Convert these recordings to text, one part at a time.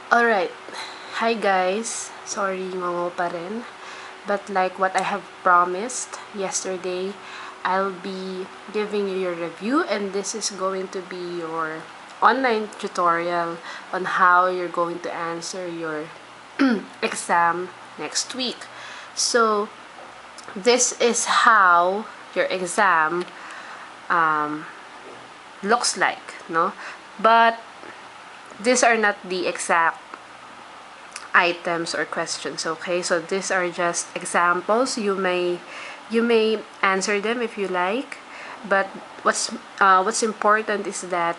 Alright. Hi guys. Sorry, ngongo pa rin. But like what I have promised yesterday, I'll be giving you your review, and this is going to be your online tutorial on how you're going to answer your exam next week. So, this is how your exam looks like, no? But these are not the exact items or questions, okay? So these are just examples. You may answer them if you like, but what's important is that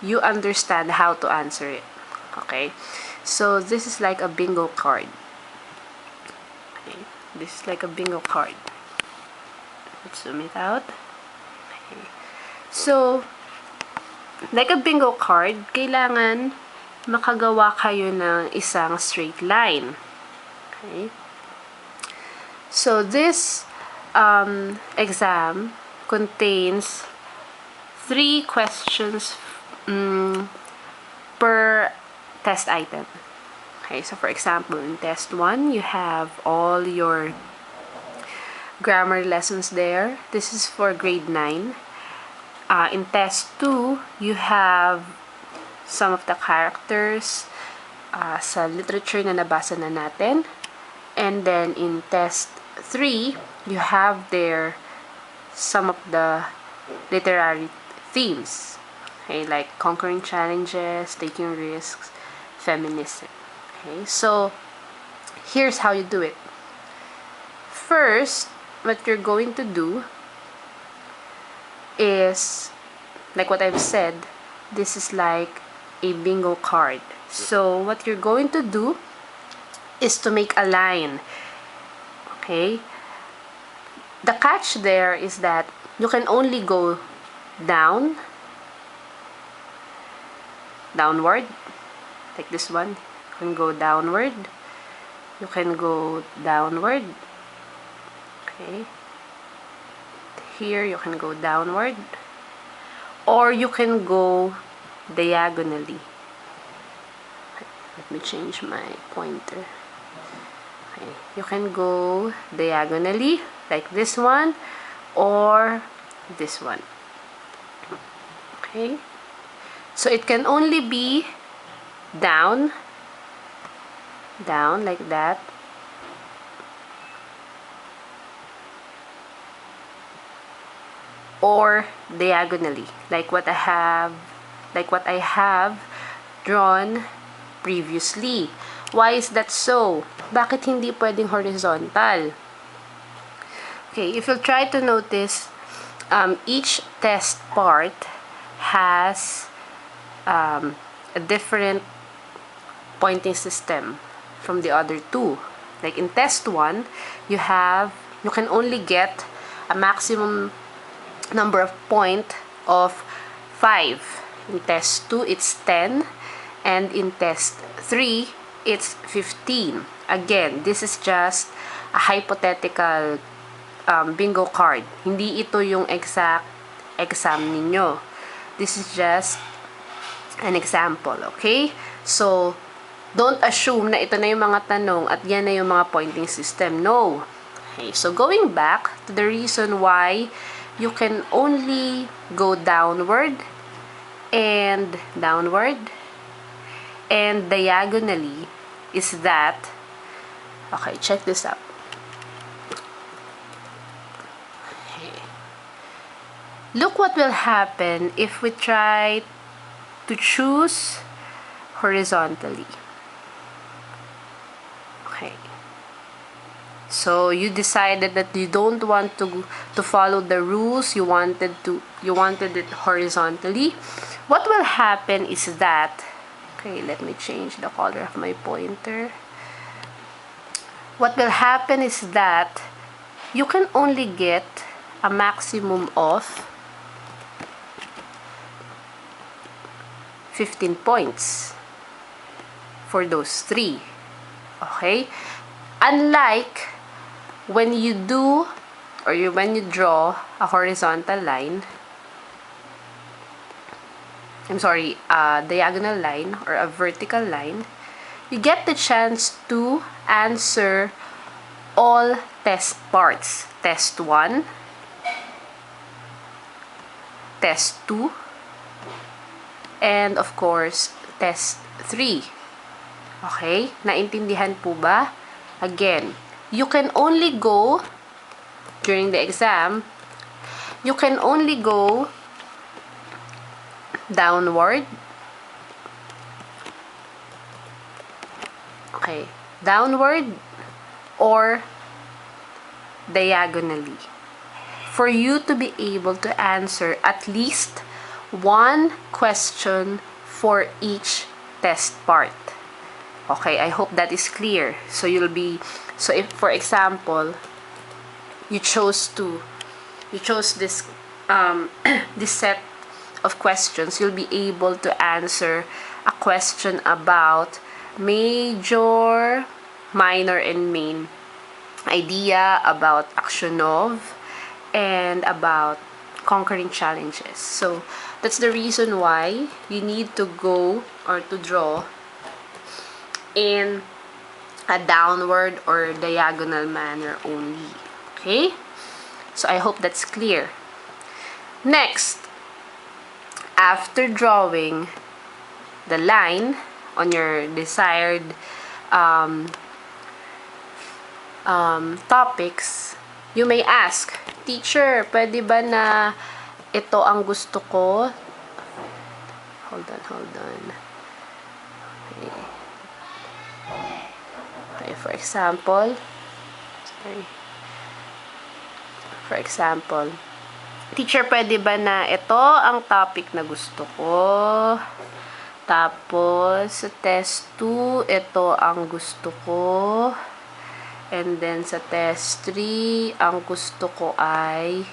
you understand how to answer it, okay? So this is like a bingo card. Okay, this is like a bingo card. Let's zoom it out. Okay. So like a bingo card, kailangan makagawa kayo ng isang straight line. Okay? So, this exam contains 3 questions per test item. Okay, so for example, in test 1, you have all your grammar lessons there. This is for grade 9. In test 2, you have some of the characters sa literature na nabasa na natin. And then in test 3, you have there some of the literary themes. Okay, like conquering challenges, taking risks, feminism. Okay, so here's how you do it. First, what you're going to do is, like what I've said, this is like a bingo card. So what you're going to do is to make a line. Okay? The catch there is that you can only go downward, like this one. You can go downward. You can go downward. Okay? Here you can go downward. Or you can go diagonally. Let me change my pointer. Okay. You can go diagonally, like this one, or this one. Okay? So it can only be down, like that, or diagonally, like what I have drawn previously. Why is that so? Bakit hindi pwedeng horizontal? Okay, if you'll try to notice, each test part has a different pointing system from the other two. Like in test 1, you can only get a maximum number of point of 5. In test 2, it's 10. And in test 3, it's 15. Again, this is just a hypothetical bingo card. Hindi ito yung exact exam ninyo. This is just an example, okay? So, don't assume na ito na yung mga tanong at yan na yung mga pointing system. No. Okay, so going back to the reason why you can only go downward and diagonally is that, okay, check this out. Okay. Look what will happen if we try to choose horizontally. Okay. So you decided that you don't want to follow the rules. You wanted it horizontally. What will happen is that, okay, let me change the color of my pointer. What will happen is that you can only get a maximum of 15 points for those 3. Okay? Unlike when you draw a horizontal line, a diagonal line or a vertical line, you get the chance to answer all test parts. Test 1, test 2, and of course, test 3. Okay? Naintindihan po ba? Again, you can only go, during the exam, you can only go downward. Okay. Downward or diagonally. For you to be able to answer at least one question for each test part. Okay, I hope that is clear. So if for example, you chose this this set of questions, you'll be able to answer a question about major, minor, and main idea, about action of, and about conquering challenges. So that's the reason why you need to go or to draw in a downward or diagonal manner only. Okay? So I hope that's clear. Next, after drawing the line on your desired topics, you may ask, teacher, pwede ba na ito ang gusto ko? Hold on. Okay, for example, teacher, pwede ba na ito ang topic na gusto ko? Tapos, sa test 2, ito ang gusto ko. And then, sa test 3, ang gusto ko ay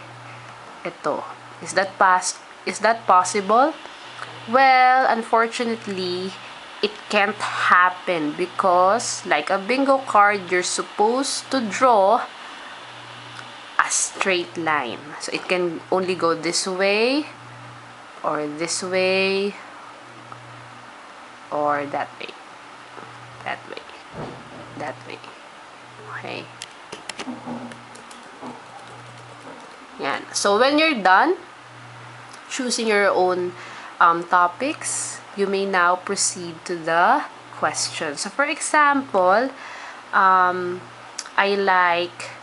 ito. Is that possible? Well, unfortunately, it can't happen because, like a bingo card, you're supposed to draw a straight line. So, it can only go this way, or this way, or that way. That way. Okay. Yan. So, when you're done choosing your own topics, you may now proceed to the question. So, for example,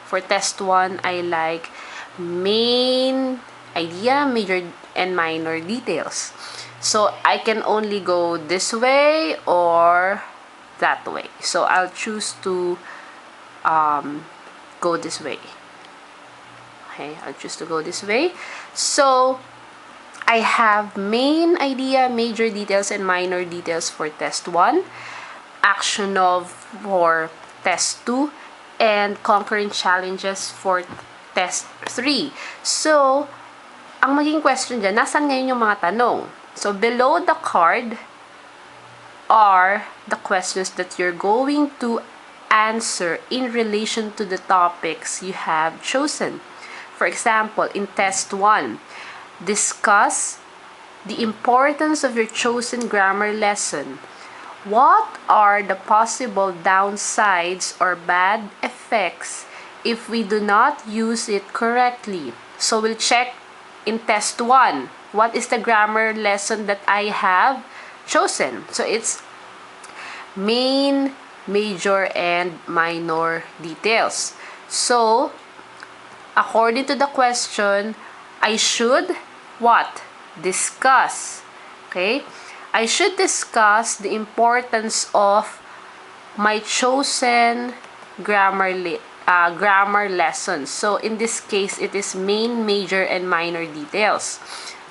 for test 1, I like main idea, major, and minor details. So, I can only go this way or that way. So, I'll choose to go this way. Okay, I'll choose to go this way. So, I have main idea, major details, and minor details for test 1, action of for test 2, and conquering challenges for test 3. So, ang maging question dyan, nasan ngayon yung mga tanong? So, below the card are the questions that you're going to answer in relation to the topics you have chosen. For example, in test 1, discuss the importance of your chosen grammar lesson. What are the possible downsides or bad effects if we do not use it correctly? So we'll check in test 1. What is the grammar lesson that I have chosen? So it's main, major, and minor details. So, according to the question, I should what? Discuss. Okay? I should discuss the importance of my chosen grammar lesson. So, in this case, it is main, major, and minor details.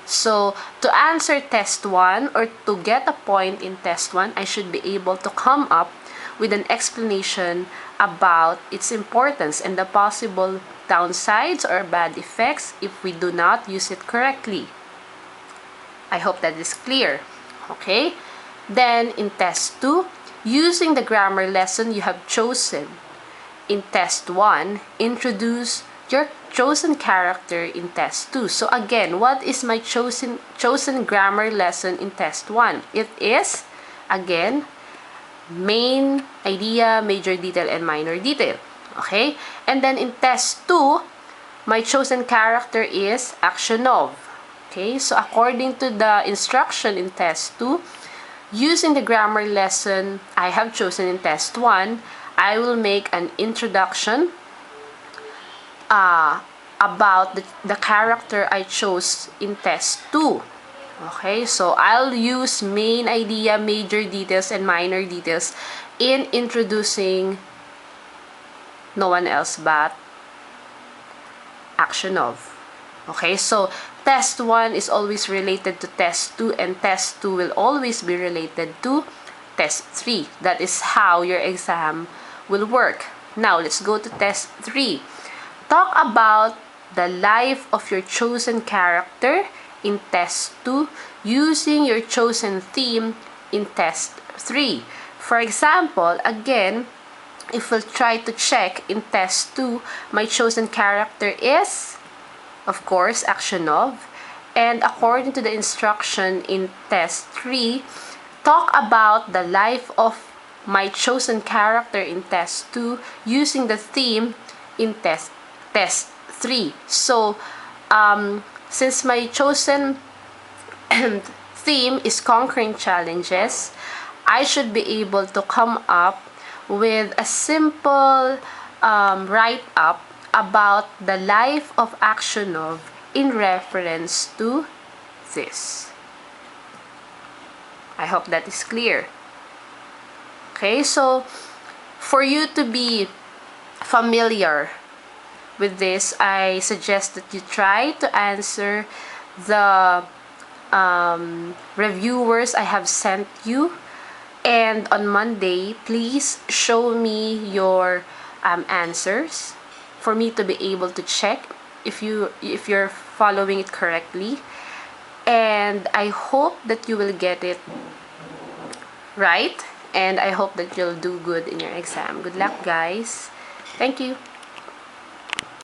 So, to answer test 1 or to get a point in test 1, I should be able to come up with an explanation about its importance and the possible downsides or bad effects if we do not use it correctly. I hope that is clear. Okay? Then, in test 2, using the grammar lesson you have chosen. In test 1, introduce your chosen character in test 2. So again, what is my chosen grammar lesson in test 1? It is, again, main idea, major detail, and minor detail. Okay? And then in test 2, my chosen character is action of. Okay? So according to the instruction in test 2, using the grammar lesson I have chosen in test 1, I will make an introduction about the character I chose in test 2. Okay, so I'll use main idea, major details, and minor details in introducing no one else but action of. Okay, so test 1 is always related to test 2, and test 2 will always be related to test 3. That is how your exam will work. Now, let's go to test 3. Talk about the life of your chosen character in test 2 using your chosen theme in test 3. For example, again, if we'll try to check in test 2, my chosen character is, of course, action of. And according to the instruction in test 3, talk about the life of my chosen character in test 2 using the theme in test 3. So, since my chosen theme is conquering challenges, I should be able to come up with a simple write-up about the life of action of in reference to this. I hope that is clear. Okay, so for you to be familiar with this, I suggest that you try to answer the reviewers I have sent you, and on Monday, please show me your answers for me to be able to check if you're following it correctly. And I hope that you will get it right, and I hope that you'll do good in your exam. Good luck, guys. Thank you.